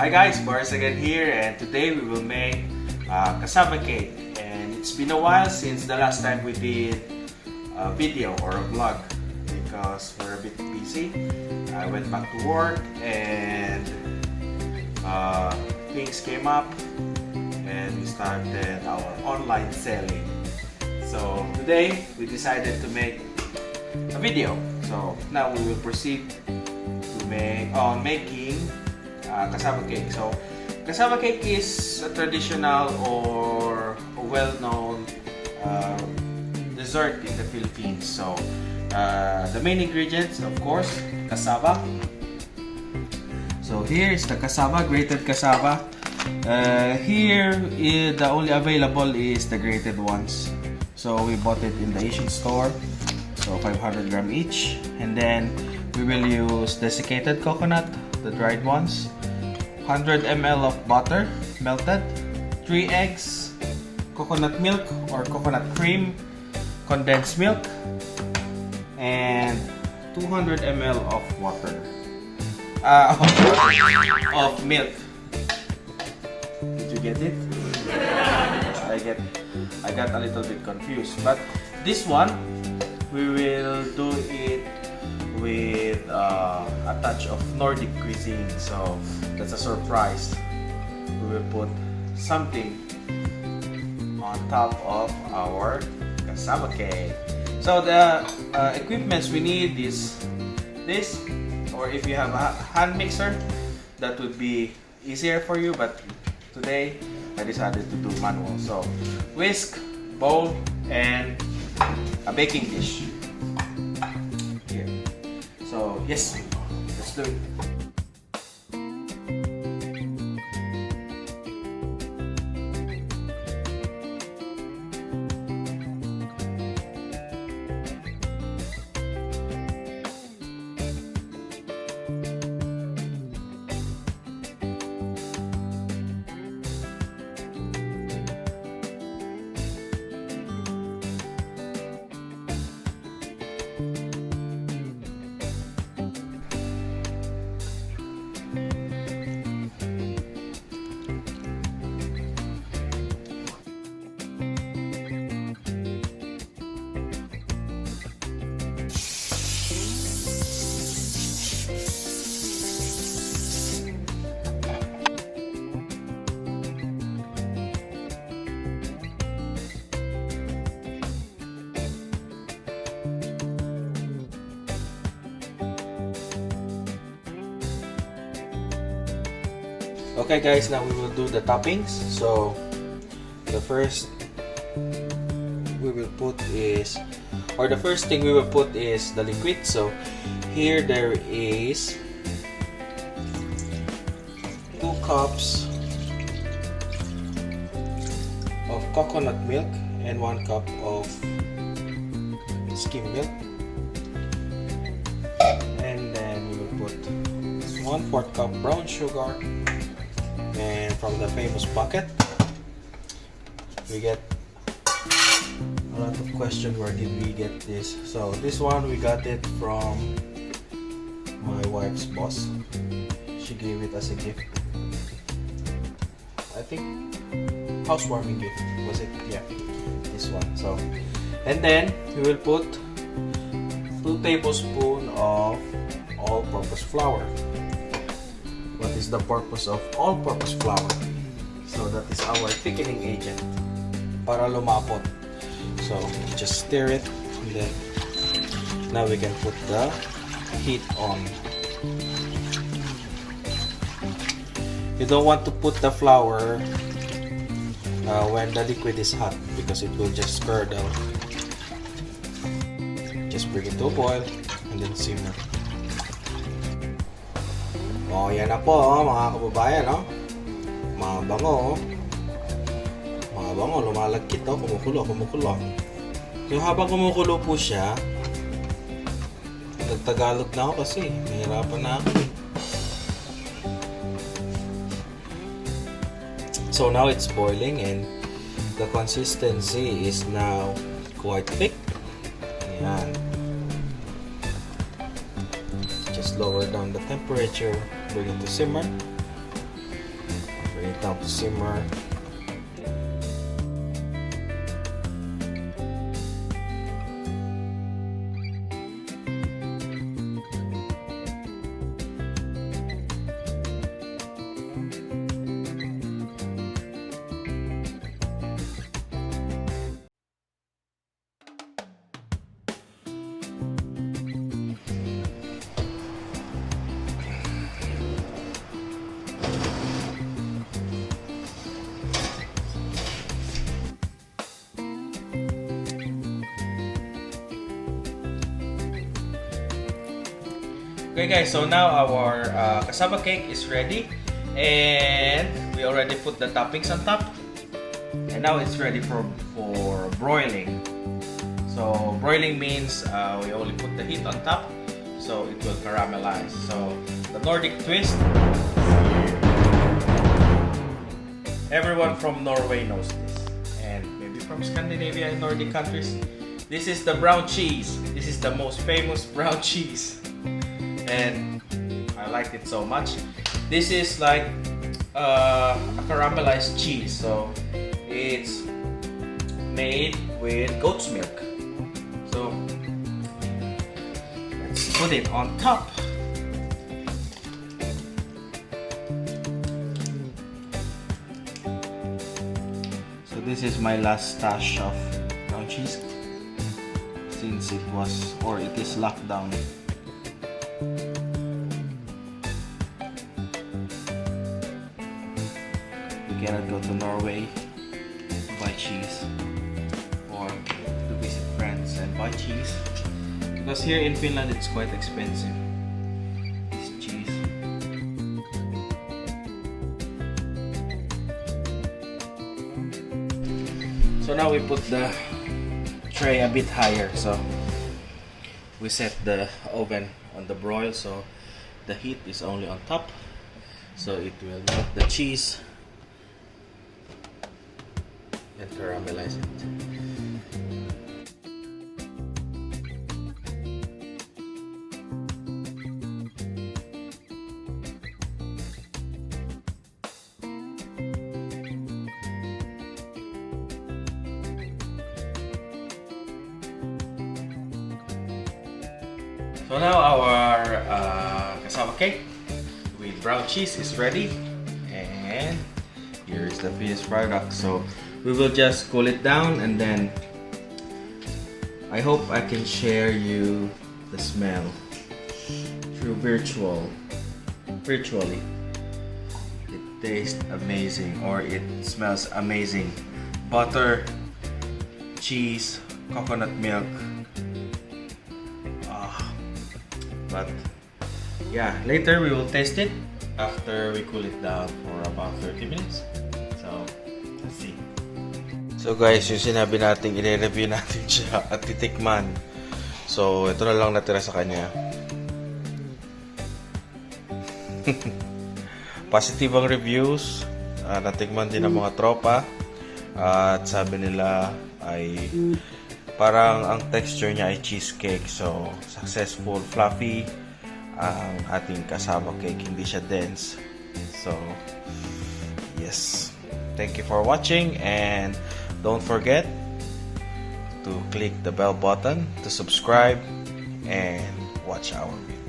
Hi guys, Boris again here, and today we will make cassava cake. And it's been a while since the last time we did a video or a vlog because we're a bit busy. I went back to work and things came up and we started our online selling. So today we decided to make a video. So now we will proceed to making cassava cake. So cassava cake is a traditional or a well-known dessert in the Philippines. So the main ingredients, of course, cassava. So here is the cassava, grated cassava. Here the only available is the grated ones. So we bought it in the Asian store. So 500 gram each. And then we will use desiccated coconut, the dried ones. 100 ml of butter, melted, 3 eggs, coconut milk or coconut cream, condensed milk, and 200 ml of water. Of milk. Did you get it? I got a little bit confused. But this one, we will do it with a touch of Nordic cuisine, so that's a surprise. We will put something on top of our cassava cake. So the equipments we need is this, or if you have a hand mixer, that would be easier for you, but today I decided to do manual. So whisk, bowl, and a baking dish. So yes, let's do it. Okay guys, now we will do the toppings. So the first we will put is, or the first thing we will put is the liquid. So here there is 2 cups of coconut milk and 1 cup of skim milk. And then we will put 1/4 cup brown sugar. And from the famous bucket, we get a lot of questions, where did we get this? So this one we got it from my wife's boss. She gave it as a gift. I think housewarming gift was it? Yeah, this one. So, and then we will put 2 tablespoons of all-purpose flour. What is the purpose of all-purpose flour? So that is our thickening agent para lumapot. So just stir it, and then now we can put the heat on. You don't want to put the flour when the liquid is hot because it will just curdle. Just bring it to a boil and then simmer. Oh, yan na po, mga kababayan, no? Mabango, mabango, lumalagkit, no? Kumukulo. So habang kumukulo po siya, nagtagalog na ako kasi nahirapan na ako. So now it's boiling and the consistency is now quite thick. Ayan. Just lower down the temperature, bring it to simmer. Bring it down to simmer. Okay guys, so now our cassava cake is ready, and we already put the toppings on top, and now it's ready for broiling. So broiling means we only put the heat on top, so it will caramelize. So the Nordic twist, everyone from Norway knows this, and maybe from Scandinavia and Nordic countries. This is the brown cheese. This is the most famous brown cheese. And I like it so much. This is like a caramelized cheese, so it's made with goat's milk. So let's put it on top. So this is my last stash of brown cheese, since it is locked down. We cannot go to Norway to buy cheese, or to visit friends and buy cheese, because here in Finland it's quite expensive, this cheese. So now we put the tray a bit higher, so we set the oven on the broil, so the heat is only on top, so it will melt the cheese and caramelize it. So now our cassava cake with brown cheese is ready, and here is the finished product. So we will just cool it down, and then I hope I can share you the smell through virtually. It tastes amazing, or it smells amazing. Butter, cheese, coconut milk. But yeah, later we will taste it after we cool it down for about 30 minutes. So let's see. So guys, yung sinabi natin, i-review natin siya at titikman. So ito na lang natira sa kanya. Positive ang reviews. Natikman din ng mga tropa. At sabi nila ay parang ang texture niya ay cheesecake. So successful, fluffy ang ating cassava cake. Hindi siya dense. So yes. Thank you for watching, and don't forget to click the bell button to subscribe and watch our video.